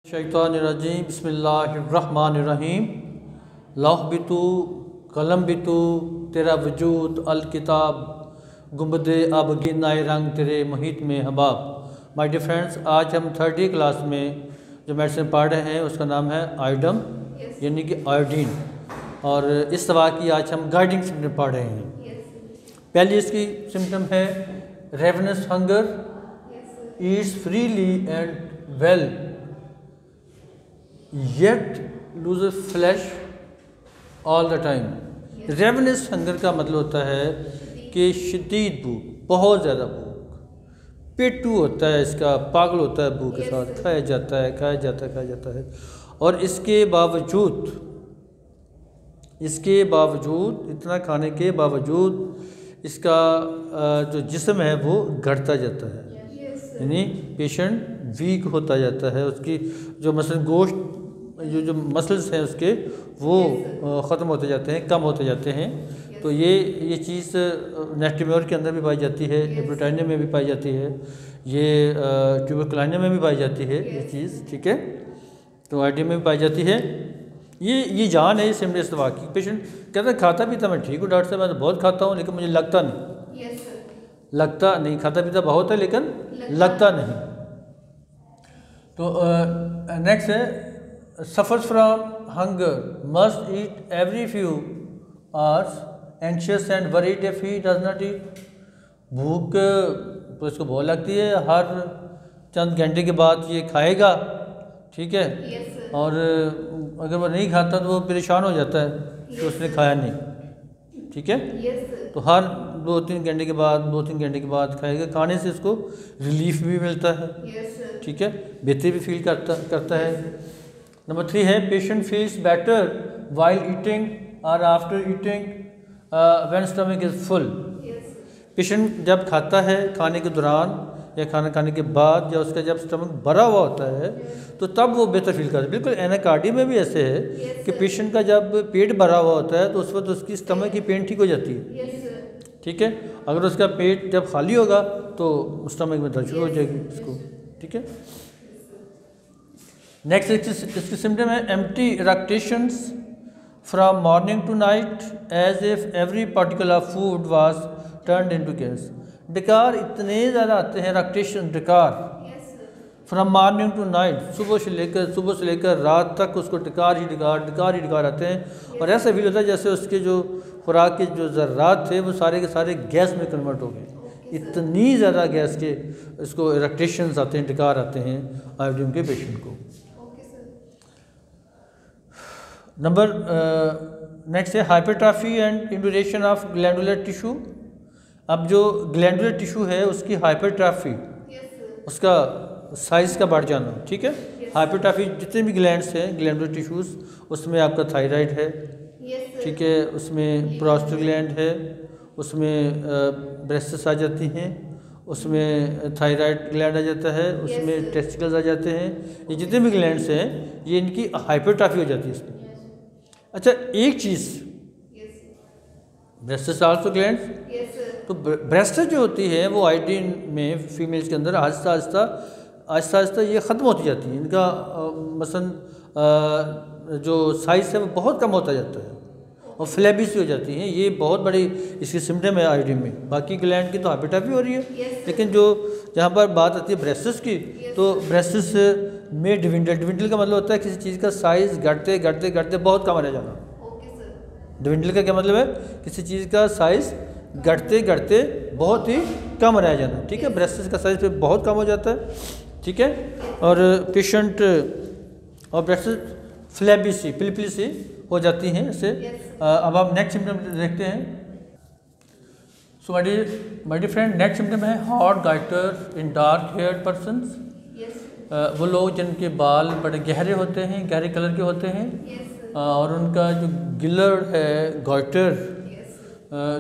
शैतानिर्रजीम बिस्मिल्लाहिर्रहमानिर्रहीम लौहबितु कलमबितु तेरा वजूद अलकिताब गुंबदे आबगीनाए रंग तेरे मुहित में हबाब। माय डियर फ्रेंड्स, आज हम 3rd क्लास में जो मेडिसिन पढ़ रहे हैं उसका नाम है आयोडम यानी कि आयोडीन, और इस दवा की आज हम गाइडिंग सिम्टम पढ़ रहे हैं। पहली इसकी सिम्टम है रेवनस hunger, Yeats freely and well yet loses flash all the time. रेवनस hunger का मतलब होता है कि शदीद भूख, बहुत ज़्यादा भूख, पेटू होता है इसका, पागल होता है भूख के साथ, खाया जाता है। और इसके बावजूद इतना खाने के बावजूद इसका जो जिस्म है वो घटता जाता है, यानी पेशेंट वीक होता जाता है। उसकी जो मसलन गोश्त जो मसल्स हैं उसके वो ख़त्म होते जाते हैं, कम होते जाते हैं। तो ये चीज़ नेस्टिम्योर के अंदर भी पाई जाती है, एब्रोटाइनिया में भी पाई जाती है, ये ट्यूबरकुलाइनिया में भी पाई जाती है ये चीज़, ठीक है। तो आयोडीन में भी पाई जाती है। ये जान है सिमरन दवा की। पेशेंट कहता है खाता पीता मैं ठीक हूँ डॉक्टर साहब, मैं तो बहुत खाता हूँ लेकिन मुझे लगता नहीं, खाता पीता बहुत है लेकिन लगता नहीं। तो नेक्स्ट है suffers from hunger, must eat every few hours, anxious and worried if he does not eat। भूख तो इसको बहुत लगती है, हर चंद घंटे के बाद ये खाएगा, ठीक है। और अगर वो नहीं खाता तो वो परेशान हो जाता है कि उसने खाया नहीं, ठीक है। तो हर 2-3 घंटे के बाद खाएगा। खाने से इसको रिलीफ भी मिलता है, ठीक है, बेहतर भी फील करता है। नंबर 3 है patient feels better while eating और after eating when stomach is full. Patient जब खाता है खाने के दौरान या खाना खाने के बाद, या उसका जब स्टमक भरा हुआ होता है तो तब वो बेहतर फील करता है। बिल्कुल एनाकार्डिया में भी ऐसे है कि पेशेंट का जब पेट भरा हुआ होता है तो उस वक्त उसकी स्टमक की पेन ठीक हो जाती है, ठीक है। अगर उसका पेट जब खाली होगा तो स्टमक में दर्द शुरू हो जाएगी उसको, ठीक है। नेक्स्ट इसकी सिम्टम है empty eructations from morning to night as if every particle of food was turned into gas. डकार इतने ज़्यादा आते हैं, इरेक्टेशन डकार फ्रॉम मॉर्निंग टू नाइट, सुबह से लेकर रात तक उसको डकार ही डकार आते हैं। और ऐसा फील होता है जैसे उसके जो खुराक के जो ज़र्रात थे वो सारे के सारे गैस में कन्वर्ट हो गए। इतनी ज़्यादा गैस के इसको इरेक्टेशंस आते हैं, डकार आते हैं आयोडीन के पेशेंट को। नंबर नेक्स्ट है hypertrophy and induration of glandular tissue. अब जो ग्लैंडुलर टिश्यू है उसकी हाइपरट्रॉफी, उसका साइज़ का बढ़ जाना, ठीक है। हाइपरट्रॉफी जितने भी ग्लैंड्स हैं ग्लैंडुलर टिश्यूज़, उसमें आपका थायराइड है, ठीक है, उसमें प्रोस्टेग्लैंड है, उसमें ब्रेस्ट्स आ जाती हैं, उसमें थायराइड ग्लैंड आ जाता है, उसमें टेस्टिकल्स आ जाते हैं। ये जितने भी ग्लैंड्स हैं ये इनकी हाइपरट्रॉफी हो जाती है इसमें। अच्छा, एक चीज़ ब्रेस्ट्स आल्सो ग्लैंड्स, तो ब्रेस्ट्स जो होती है वो आयोडीन में फीमेल्स के अंदर आहिस्ता आहिस्ता ये ख़त्म होती जाती है। इनका मसलन जो साइज़ है वो बहुत कम होता जाता है और फ्लैबी सी हो जाती हैं। ये बहुत बड़ी इसकी सिम्टम है आयोडीन में। बाकी ग्लैंड की तो हाइपरट्रॉफी हो रही है, लेकिन जो जहाँ पर बात आती है ब्रेस्ट्स की, तो ब्रेस्ट्स में डिविंडल का मतलब होता है किसी चीज़ का साइज़ घटते बहुत कम रह जाना। डिविंडल का क्या मतलब है? किसी चीज़ का साइज़ घटते बहुत ही कम रह जाना, ठीक है। ब्रेस्ट्स का साइज़ बहुत कम हो जाता है, ठीक है। और पेशेंट और ब्रेस्ट्स फ्लैबी सी पिलपिली सी हो जाती हैं इससे। अब आप नेक्स्ट सिम्टम देखते हैं। So my dear friend, next symptom है hot goitre in dark haired persons. वो लोग जिनके बाल बड़े गहरे होते हैं, गहरे कलर के होते हैं, और उनका जो गिलर है गाइटर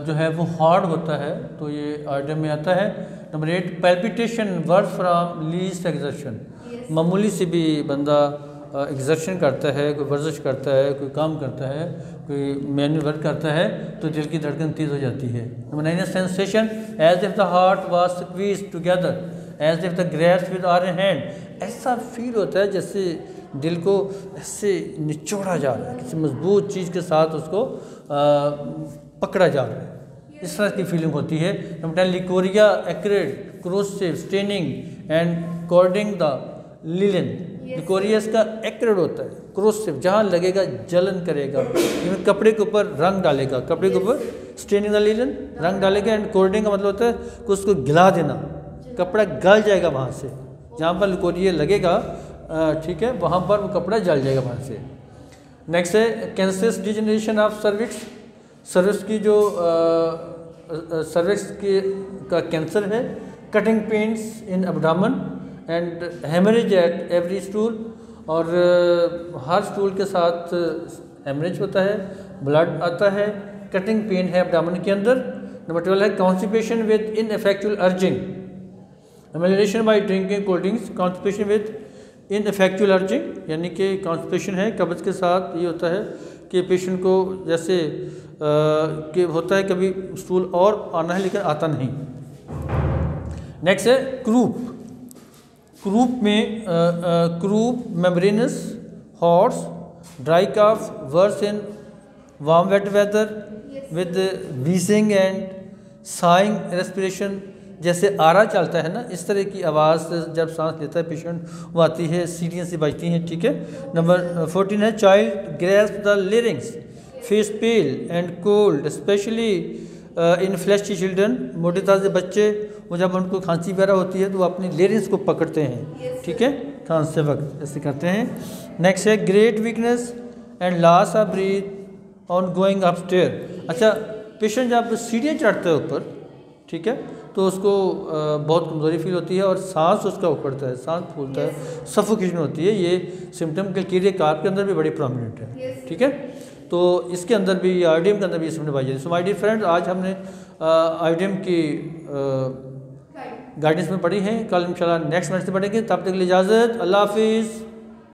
जो है वो हार्ड होता है, तो ये आयोडीन में आता है। Number 8 palpitation worse from least exertion. मामूली से भी बंदा एक्सर्शन करता है, कोई वर्जिश करता है, कोई काम करता है, कोई मैनुअल वर्क करता है तो दिल की धड़कन तेज़ हो जाती है। Number 9 sensation as if the heart was squeezed together as if the grabs with our hand, ऐसा फील होता है जैसे दिल को ऐसे निचोड़ा जा रहा है, किसी मजबूत चीज़ के साथ उसको पकड़ा जा रहा है, इस तरह की फीलिंग होती है। Number 10 leucorrhoea accrued corrosive staining and cording the linen. Leucorrhoea इसका एक्रेड होता है, क्रोसिव जहाँ लगेगा जलन करेगा, कपड़े के ऊपर रंग डालेगा, कपड़े के ऊपर स्टेनिंग द लिलन रंग डालेगा, एंड कोर्डिंग का मतलब होता है कि उसको गिला देना, कपड़ा गल जाएगा वहाँ से, जहाँ पर लिकोरिया लगेगा ठीक है वहाँ पर वो कपड़ा जल जाएगा वहाँ से। नेक्स्ट है cancerous degeneration of cervix. Cervix की जो सर्विक्स की का कैंसर है, cutting pains in abdomen and haemorrhage at every stool, और हर स्टूल के साथ हेमरेज होता है, ब्लड आता है, कटिंग पेन है एब्डोमेन के अंदर। नंबर 12 है constipation with ineffectual urging, amelioration by drinking cold drinks. Constipation with ineffectual urging यानी कि कॉन्स्टिपेशन है, कब्ज के साथ ये होता है कि पेशेंट को जैसे कि होता है कभी स्टूल और आना है लेकिन आता नहीं। नेक्स्ट है क्रूप। क्रूप में croup membranous hoarse dry cough worse in warm wet weather with wheezing and sawing respiration, जैसे आरा चलता है ना इस तरह की आवाज़ जब सांस लेता है पेशेंट वो आती है, सीढ़ियाँ से बजती हैं, ठीक है। नंबर 14 है child grasp the larynx face pale and cold especially in fleshy children. मोटे ताज़े बच्चे वो जब उनको खांसी वगैरह होती है तो वो अपनी लिरिंग्स को पकड़ते हैं, ठीक है, खांसते वक्त ऐसे करते हैं। नेक्स्ट है great weakness and loss of breath on going upstair. अच्छा, पेशेंट जब सीढ़ियाँ चढ़ते हैं ऊपर, ठीक है, तो उसको बहुत कमज़ोरी फील होती है और सांस उसका उखड़ता है, सांस फूलता है, सफोकेशन होती है। ये सिम्टम कैल्केरिया कार्प के अंदर भी बड़ी प्रोमिनेंट है, ठीक है। तो इसके अंदर भी आईडीएम के अंदर भी सिम्टम पाई जाती है। सो माय डियर फ्रेंड्स, आज हमने आईडीएम की गाइडेंस में पढ़ी है, कल इंशाल्लाह नेक्स्ट मैच से पढ़ेंगे। तब तक के लिए इजाज़त, अल्लाह हाफिज़।